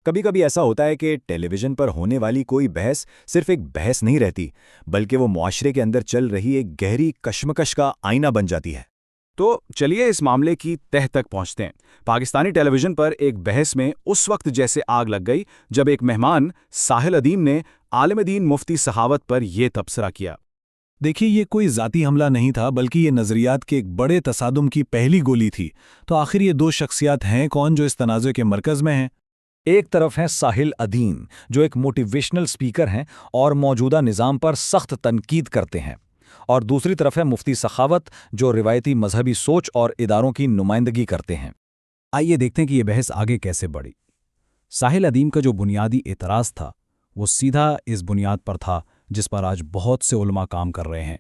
کبھی کبھی ایسا ہوتا ہے کہ ٹیلی ویژن پر ہونے والی کوئی بحث صرف ایک بحث نہیں رہتی، بلکہ وہ معاشرے کے اندر چل رہی ایک گہری کشمکش کا آئینہ بن جاتی ہے۔ تو چلیے اس معاملے کی تہہ تک پہنچتے ہیں۔ پاکستانی ٹیلی ویژن پر ایک بحث میں اس وقت جیسے آگ لگ گئی جب ایک مہمان ساحل ادیم نے عالم دین مفتی سخاوت پر یہ تبصرہ کیا۔ دیکھیے، یہ کوئی ذاتی حملہ نہیں تھا، بلکہ یہ نظریات کے ایک بڑے تصادم کی پہلی گولی تھی۔ تو آخر یہ دو شخصیات ہیں کون جو اس تنازع کے مرکز میں ہیں؟ ایک طرف ہیں ساحل ادیم، جو ایک موٹیویشنل سپیکر ہیں اور موجودہ نظام پر سخت تنقید کرتے ہیں، اور دوسری طرف ہے مفتی سخاوت، جو روایتی مذہبی سوچ اور اداروں کی نمائندگی کرتے ہیں۔ آئیے دیکھتے ہیں کہ یہ بحث آگے کیسے بڑھی۔ ساحل ادیم کا جو بنیادی اعتراض تھا وہ سیدھا اس بنیاد پر تھا جس پر آج بہت سے علماء کام کر رہے ہیں۔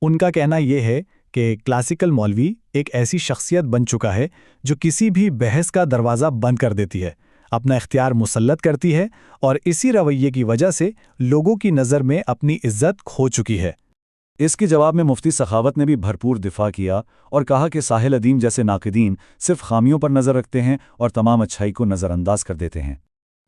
ان کا کہنا یہ ہے کہ کلاسیکل مولوی ایک ایسی شخصیت بن چکا ہے جو کسی بھی بحث کا دروازہ بند کر دیتی ہے، اپنا اختیار مسلط کرتی ہے، اور اسی رویے کی وجہ سے لوگوں کی نظر میں اپنی عزت کھو چکی ہے۔ اس کے جواب میں مفتی سخاوت نے بھی بھرپور دفاع کیا اور کہا کہ ساحل ادیم جیسے ناقدین صرف خامیوں پر نظر رکھتے ہیں اور تمام اچھائی کو نظر انداز کر دیتے ہیں۔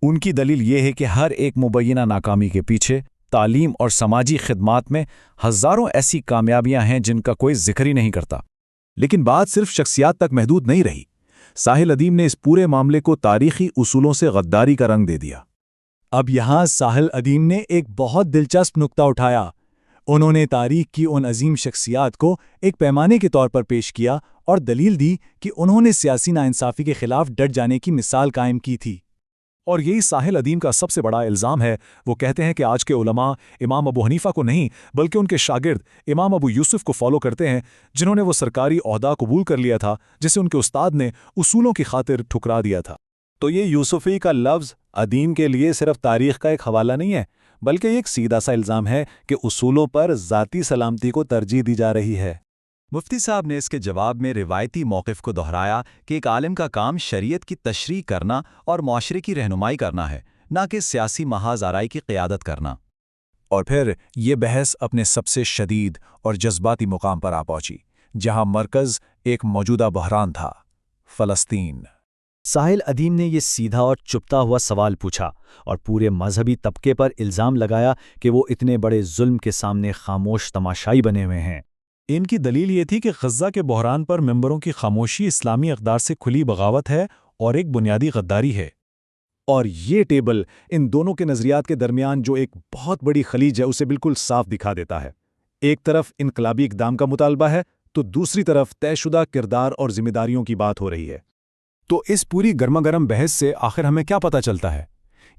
ان کی دلیل یہ ہے کہ ہر ایک مبینہ ناکامی کے پیچھے تعلیم اور سماجی خدمات میں ہزاروں ایسی کامیابیاں ہیں جن کا کوئی ذکر ہی نہیں کرتا۔ لیکن بات صرف شخصیات تک محدود نہیں رہی۔ ساحل ادیم نے اس پورے معاملے کو تاریخی اصولوں سے غداری کا رنگ دے دیا۔ اب یہاں ساحل ادیم نے ایک بہت دلچسپ نقطہ اٹھایا۔ انہوں نے تاریخ کی ان عظیم شخصیات کو ایک پیمانے کے طور پر پیش کیا اور دلیل دی کہ انہوں نے سیاسی ناانصافی کے خلاف ڈٹ جانے کی مثال قائم کی تھی۔ اور یہی ساحل ادیم کا سب سے بڑا الزام ہے۔ وہ کہتے ہیں کہ آج کے علماء امام ابو حنیفہ کو نہیں بلکہ ان کے شاگرد امام ابو یوسف کو فالو کرتے ہیں، جنہوں نے وہ سرکاری عہدہ قبول کر لیا تھا جسے ان کے استاد نے اصولوں کی خاطر ٹھکرا دیا تھا۔ تو یہ یوسفی کا لفظ ادیم کے لیے صرف تاریخ کا ایک حوالہ نہیں ہے، بلکہ یہ ایک سیدھا سا الزام ہے کہ اصولوں پر ذاتی سلامتی کو ترجیح دی جا رہی ہے۔ مفتی صاحب نے اس کے جواب میں روایتی موقف کو دہرایا کہ ایک عالم کا کام شریعت کی تشریح کرنا اور معاشرے کی رہنمائی کرنا ہے، نہ کہ سیاسی محاذ آرائی کی قیادت کرنا۔ اور پھر یہ بحث اپنے سب سے شدید اور جذباتی مقام پر آ پہنچی، جہاں مرکز ایک موجودہ بحران تھا: فلسطین۔ ساحل ادیم نے یہ سیدھا اور چپتا ہوا سوال پوچھا اور پورے مذہبی طبقے پر الزام لگایا کہ وہ اتنے بڑے ظلم کے سامنے خاموش تماشائی بنے ہوئے ہیں۔ ان کی دلیل یہ تھی کہ غزہ کے بحران پر ممبروں کی خاموشی اسلامی اقدار سے کھلی بغاوت ہے اور ایک بنیادی غداری ہے۔ اور یہ ٹیبل ان دونوں کے نظریات کے درمیان جو ایک بہت بڑی خلیج ہے اسے بالکل صاف دکھا دیتا ہے۔ ایک طرف انقلابی اقدام کا مطالبہ ہے تو دوسری طرف طے شدہ کردار اور ذمہ داریوں کی بات ہو رہی ہے۔ تو اس پوری گرما گرم بحث سے آخر ہمیں کیا پتہ چلتا ہے؟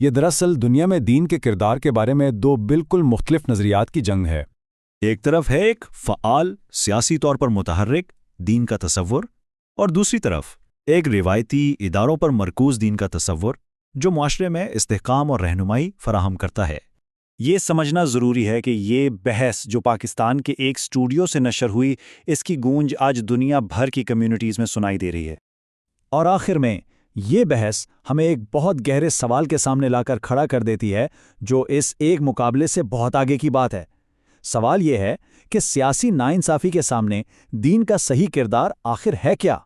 یہ دراصل دنیا میں دین کے کردار کے بارے میں دو بالکل مختلف نظریات کی جنگ ہے۔ ایک طرف ہے ایک فعال، سیاسی طور پر متحرک دین کا تصور، اور دوسری طرف ایک روایتی اداروں پر مرکوز دین کا تصور جو معاشرے میں استحکام اور رہنمائی فراہم کرتا ہے۔ یہ سمجھنا ضروری ہے کہ یہ بحث جو پاکستان کے ایک اسٹوڈیو سے نشر ہوئی، اس کی گونج آج دنیا بھر کی کمیونٹیز میں سنائی دے رہی ہے۔ اور آخر میں یہ بحث ہمیں ایک بہت گہرے سوال کے سامنے لا کر کھڑا کر دیتی ہے جو اس ایک مقابلے سے بہت آگے کی بات ہے۔ سوال یہ ہے کہ سیاسی ناانصافی کے سامنے دین کا صحیح کردار آخر ہے کیا؟